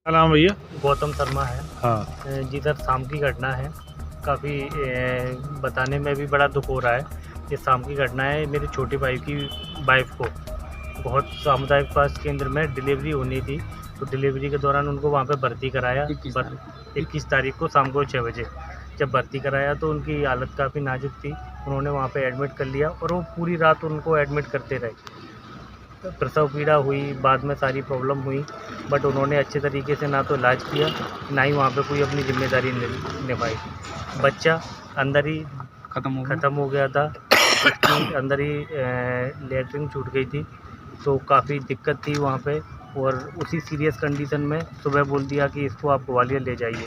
क्या नाम भैया? गौतम शर्मा है। हाँ। जिधर शाम की घटना है, काफ़ी बताने में भी बड़ा दुख हो रहा है। ये शाम की घटना है, मेरे छोटे भाई की वाइफ़ को बहुत सामुदायिक स्वास्थ्य केंद्र में डिलीवरी होनी थी। तो डिलीवरी के दौरान उनको वहाँ पे भर्ती कराया 21 तारीख को शाम को 6 बजे। जब भर्ती कराया तो उनकी हालत काफ़ी नाज़ुक थी। उन्होंने वहाँ पे एडमिट कर लिया और वो पूरी रात उनको एडमिट करते रहे। प्रसव पीड़ा हुई, बाद में सारी प्रॉब्लम हुई, बट उन्होंने अच्छे तरीके से ना तो इलाज किया, ना ही वहाँ पे कोई अपनी ज़िम्मेदारी निभाई। बच्चा अंदर ही ख़त्म हो गया था, उसकी अंदर ही लैट्रिन छूट गई थी, तो काफ़ी दिक्कत थी वहाँ पे। और उसी सीरियस कंडीशन में सुबह बोल दिया कि इसको आप ग्वालियर ले जाइए,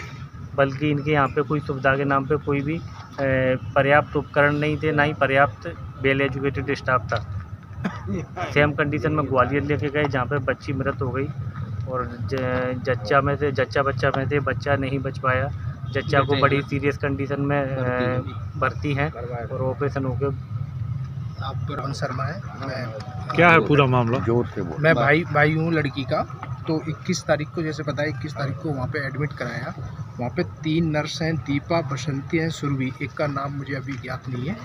बल्कि इनके यहाँ पे कोई सुविधा के नाम पे कोई भी पर्याप्त उपकरण नहीं थे, ना ही पर्याप्त वेल एजुकेटेड स्टाफ था। सेम कंडीशन में ग्वालियर लेके गए, जहाँ पे बच्ची मृत हो गई। और जच्चा बच्चा में थे, बच्चा नहीं बच पाया। जच्चा को बड़ी सीरियस कंडीशन में भर्ती हैं और ऑपरेशन हो गया। आप रोहन शर्मा है। क्या है पूरा मामला? मैं भाई हूँ लड़की का। तो 21 तारीख को, जैसे पता है, 21 तारीख को वहाँ पे एडमिट कराया। वहाँ पे 3 नर्स हैं, दीपा, बसंती हैं, सुरभि, एक का नाम मुझे अभी ज्ञात नहीं है।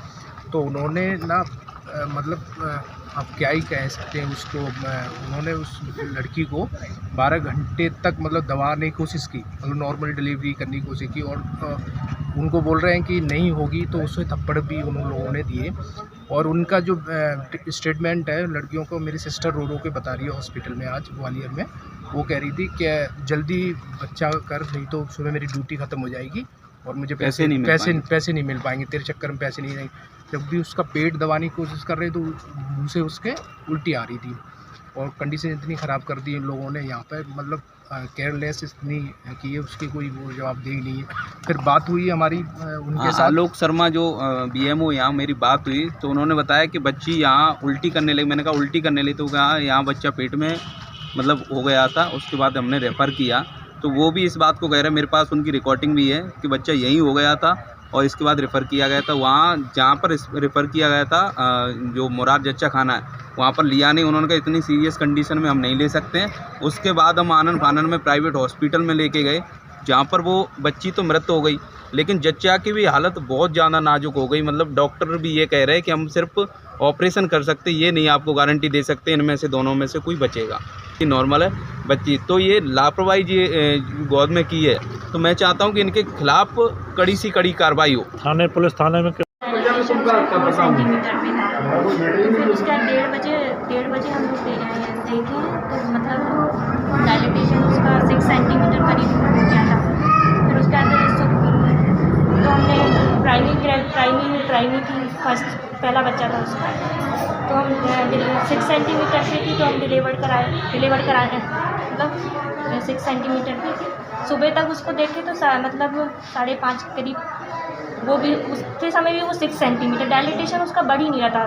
तो उन्होंने ना आप क्या ही कह सकते हैं उसको, उन्होंने उस लड़की को 12 घंटे तक दबाने की कोशिश की, नॉर्मल डिलीवरी करने की कोशिश की। और उनको बोल रहे हैं कि नहीं होगी, तो उससे थप्पड़ भी उन लोगों ने दिए। और उनका जो स्टेटमेंट है लड़कियों को, मेरी सिस्टर रो के बता रही है हॉस्पिटल में आज ग्वालियर में। वो कह रही थी कि जल्दी बच्चा कर, नहीं तो सुबह मेरी ड्यूटी ख़त्म हो जाएगी और मुझे पैसे नहीं मिल पाएंगे, तेरे चक्कर में पैसे नहीं रहेंगे। जब भी उसका पेट दबाने की कोशिश कर रहे तो मुँह से उसके उल्टी आ रही थी। और कंडीशन इतनी ख़राब कर दी इन लोगों ने यहाँ पर, केयरलेस इतनी कि ये उसकी कोई वो जवाबदेही नहीं है। फिर बात हुई हमारी उनके साथ, आलोक शर्मा जो BMO, यहाँ मेरी बात हुई तो उन्होंने बताया कि बच्ची यहाँ उल्टी करने लगी। मैंने कहा उल्टी करने लगी, तो कहा यहाँ बच्चा पेट में हो गया था। उसके बाद हमने रेफ़र किया, तो वो भी इस बात को कह रहे हैं, मेरे पास उनकी रिकॉर्डिंग भी है कि बच्चा यहीं हो गया था और इसके बाद रेफ़र किया गया था। वहाँ जहाँ पर रेफ़र किया गया था, जो मुराद जच्चा खाना है, वहाँ पर लिया नहीं। उन्होंने कहा इतनी सीरियस कंडीशन में हम नहीं ले सकते हैं। उसके बाद हम आनंद फानन में प्राइवेट हॉस्पिटल में लेके गए, जहाँ पर वो बच्ची तो मृत हो गई, लेकिन जच्चा की भी हालत बहुत ज़्यादा नाजुक हो गई। डॉक्टर भी ये कह रहे हैं कि हम सिर्फ ऑपरेशन कर सकते, ये नहीं आपको गारंटी दे सकते इनमें से दोनों में से कोई बचेगा। कि नॉर्मल है बच्ची, तो ये लापरवाही जी गौद में की है। तो मैं चाहता हूँ कि इनके खिलाफ कड़ी सी कड़ी कार्रवाई हो। पुलिस थाने में सेंटीमीटर में था। तो फिर उसके बाद 1:30 हम लोग देखे, तो डायलिटेशन उसका 6 सेंटीमीटर करीब हो गया था। फिर उसके अंदर तो हमने प्राइमी की फर्स्ट पहला बच्चा था उसका, तो हम 6 सेंटीमीटर की थी, तो हम डिलीवर कराए 6 सेंटीमीटर की थी। सुबह तक उसको देखे तो 5:30 करीब, वो भी उसके समय भी वो 6 सेंटीमीटर, डायलिटेशन उसका बढ़ ही नहीं रहा था।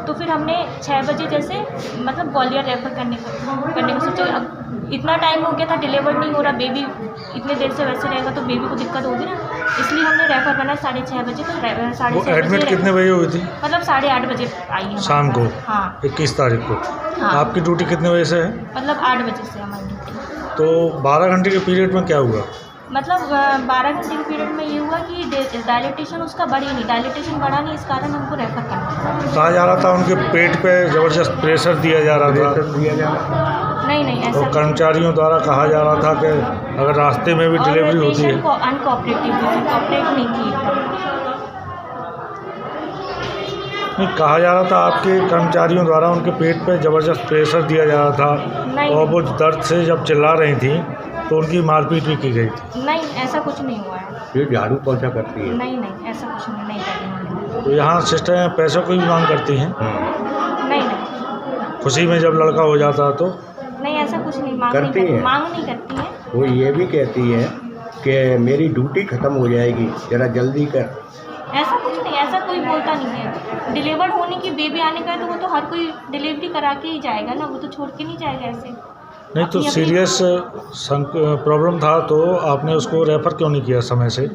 तो फिर हमने 6 बजे जैसे ग्वालियर रेफ़र करने को सोचा। अब इतना टाइम हो गया था, डिलीवर नहीं हो रहा, बेबी इतने देर से वैसे रहेगा तो बेबी को दिक्कत होगी ना, इसलिए हमने रेफ़र करना 6:30 बजे। तो 6:30 एडमिट कितने बजे हुई थी? 8:30 बजे आई है शाम को। हाँ, 21 तारीख को। हाँ। आपकी ड्यूटी कितने बजे से है? 8 बजे से हमारी ड्यूटी। तो 12 घंटे के पीरियड में क्या हुआ? 12 घंटे के पीरियड में ये हुआ कि डायलिटेशन उसका बढ़ी नहीं, डायलिटेशन बढ़ा नहीं, इस कारण हमको रेफ़र करना। कहा जा रहा था उनके पेट पे ज़बरदस्त प्रेशर दिया जा रहा था। नहीं ऐसा, तो कर्मचारियों द्वारा कहा जा रहा था कि अगर रास्ते में भी डिलीवरी होती है, अनकोऑपरेटिव नहीं की। नहीं, कहा जा रहा था आपके कर्मचारियों द्वारा उनके पेट पे ज़बरदस्त प्रेशर दिया जा रहा था, और वो दर्द से जब चिल्ला रही थी तो उनकी मारपीट भी की गई थी। नहीं, ऐसा कुछ नहीं हुआ है। ये झाड़ू पोछा करती है? नहीं, ऐसा कुछ नहीं करती। तो यहाँ सिस्टर पैसों की भी मांग करती हैं? नहीं, खुशी में जब लड़का हो जाता तो? नहीं, ऐसा कुछ नहीं मांग करती है। मांग नहीं करती है। वो ये भी कहती है कि मेरी ड्यूटी ख़त्म हो जाएगी, ज़रा जल्दी कर। ऐसा कुछ नहीं, ऐसा कोई बोलता नहीं है। डिलीवर होने की, बेबी आने का है तो वो तो हर कोई डिलीवरी करा के ही जाएगा ना, वो तो छोड़ के नहीं जाएगा ऐसे। नहीं, तो सीरियस प्रॉब्लम था तो आपने उसको रेफ़र क्यों नहीं किया समय से?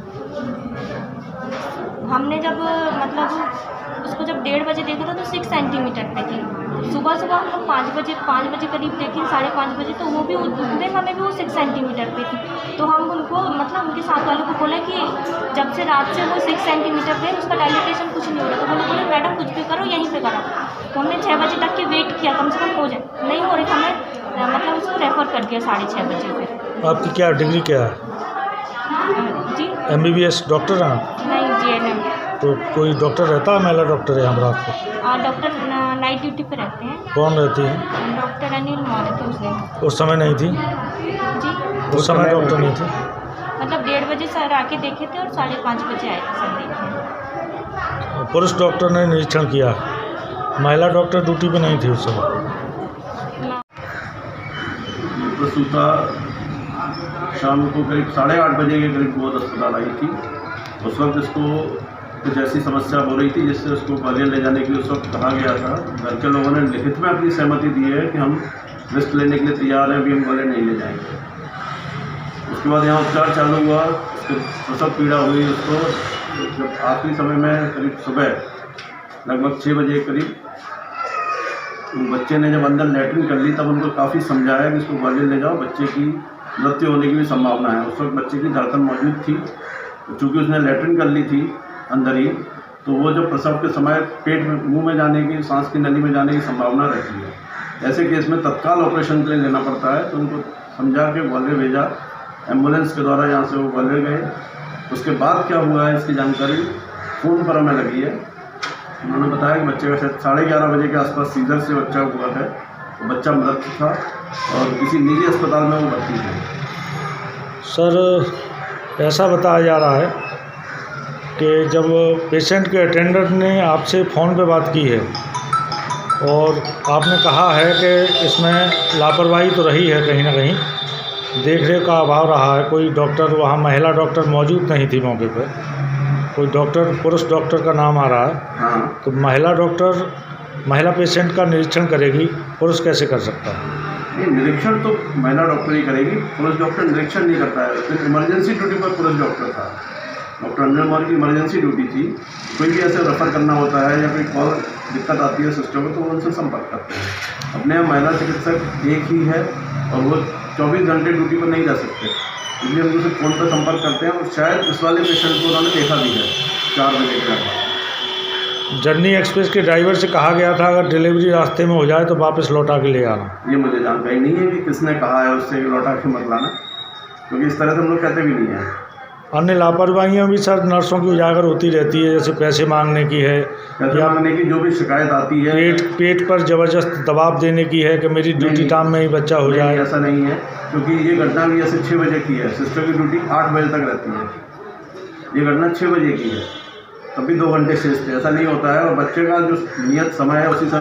हमने जब उसको जब 1:30 बजे देखा था तो 6 सेंटीमीटर पे थी। सुबह सुबह हम लोग 5 बजे करीब देखे, 5:30 बजे, तो वो भी उतने समय भी वो 6 सेंटीमीटर पे थी। तो हम उनको मतलब उनके साथ वालों को बोला कि जब से रात से वो 6 सेंटीमीटर पे, उसका डायलिटेशन कुछ नहीं हो रहा। तो वो लोग बोले मैडम कुछ भी करो, यहीं पे करो। तो हमने 6 बजे तक के वेट किया, कम से कम हो जाए, नहीं हो रही था, हमें मतलब उसको रेफ़र कर दिया 6:30 बजे फिर। आपकी क्या डिग्री क्या है? जी MBBS डॉक्टर हैं? नहीं, GNM। तो कोई डॉक्टर रहता है, महिला डॉक्टर है यहाँ रात को? डॉक्टर नाइट ड्यूटी पे रहते हैं। कौन रहती है? डॉक्टर अनिल मौर्य थे उस दिन। उस समय नहीं थी? जी उस समय डॉक्टर नहीं थी? मतलब 1:30 बजे सर आके देखे थे और 5:30 बजे आए थे सर देखने। पुरुष डॉक्टर ने निरीक्षण किया, महिला डॉक्टर ड्यूटी पे नहीं थी उस समय। प्रसूता शाम को करीब 8:30 बजे के करीब वो अस्पताल आई थी। उस वक्त इसको कुछ ऐसी समस्या हो रही थी जिससे उसको ग्वालियर ले जाने के लिए उस वक्त कहा गया था। घर के लोगों ने लिखित में अपनी सहमति दी है कि हम रिस्क लेने के लिए तैयार हैं, अभी हम ग्वालियर नहीं ले जाएंगे। उसके बाद यहाँ उपचार चालू हुआ, उसको प्रसव पीड़ा हुई। उसको जब आखिरी समय में करीब सुबह लगभग 6 बजे करीब बच्चे ने जब अंदर लैट्रिन कर ली, तब उनको काफ़ी समझाया कि इसको ग्वालियर ले जाओ, बच्चे की मृत्यु होने की भी संभावना है। उस वक्त बच्चे की धड़कन मौजूद थी, चूँकि उसने लैट्रिन कर ली थी अंदर ही, तो वो जब प्रसव के समय पेट में, मुंह में जाने की, सांस की नली में जाने की संभावना रहती है। ऐसे केस में तत्काल ऑपरेशन के लिए लेना पड़ता है। तो उनको समझा के ग्वालियर भेजा, एम्बुलेंस के द्वारा यहाँ से वो ग्वालियर गए। उसके बाद क्या हुआ है इसकी जानकारी फ़ोन पर हमें लगी है। उन्होंने बताया कि बच्चे का शायद 11:30 बजे के आसपास सीजर से बच्चा हुआ है। तो बच्चा मृत था और किसी निजी अस्पताल में वो भर्ती है। सर, ऐसा बताया जा रहा है कि जब पेशेंट के अटेंडेंट ने आपसे फ़ोन पे बात की है और आपने कहा है कि इसमें लापरवाही तो रही है, कहीं ना कहीं देख रेख का अभाव रहा है, कोई डॉक्टर वहाँ महिला डॉक्टर मौजूद नहीं थी मौके पर, कोई डॉक्टर पुरुष डॉक्टर का नाम आ रहा है। हाँ, तो महिला पेशेंट का निरीक्षण करेगी, पुरुष कैसे कर सकता है? नहीं, निरीक्षण तो महिला डॉक्टर ही करेगी, पुरुष डॉक्टर निरीक्षण नहीं करता है। फिर इमरजेंसी ड्यूटी पर पुरुष डॉक्टर था, डॉक्टर अनिल मौर्य की इमरजेंसी ड्यूटी थी। कोई भी ऐसे रेफर करना होता है या कोई कॉल दिक्कत आती है सिस्टम में, तो वो उनसे संपर्क करते हैं। अपने यहाँ महिला चिकित्सक एक ही है और वो 24 घंटे ड्यूटी पर नहीं जा सकते, इसलिए हम उनसे फ़ोन पर संपर्क करते हैं। और शायद इस वाले पेशेंट को उन्होंने देखा भी है 4 बजे के लगभग। जर्नी एक्सप्रेस के ड्राइवर से कहा गया था अगर डिलीवरी रास्ते में हो जाए तो वापस लौटा के ले आना। ये मुझे जानकारी नहीं है कि किसने कहा है उससे कि लौटा के मत लाना, क्योंकि इस तरह से हम लोग कहते भी नहीं हैं। अन्य लापरवाहियाँ भी सर नर्सों की उजागर होती रहती है, जैसे पैसे मांगने की है पैसे मांगने की जो भी शिकायत आती है, पेट पर ज़बरदस्त दबाव देने की है कि मेरी ड्यूटी टाइम में ही बच्चा हो जाए। ऐसा नहीं है, क्योंकि ये घटना भी ऐसे 6 बजे की है। सिस्टर की ड्यूटी 8 बजे तक रहती है, ये घटना 6 बजे की है, तब भी 2 घंटे शेष थे। ऐसा नहीं होता है। और बच्चे का जो नियत समय है उसी समय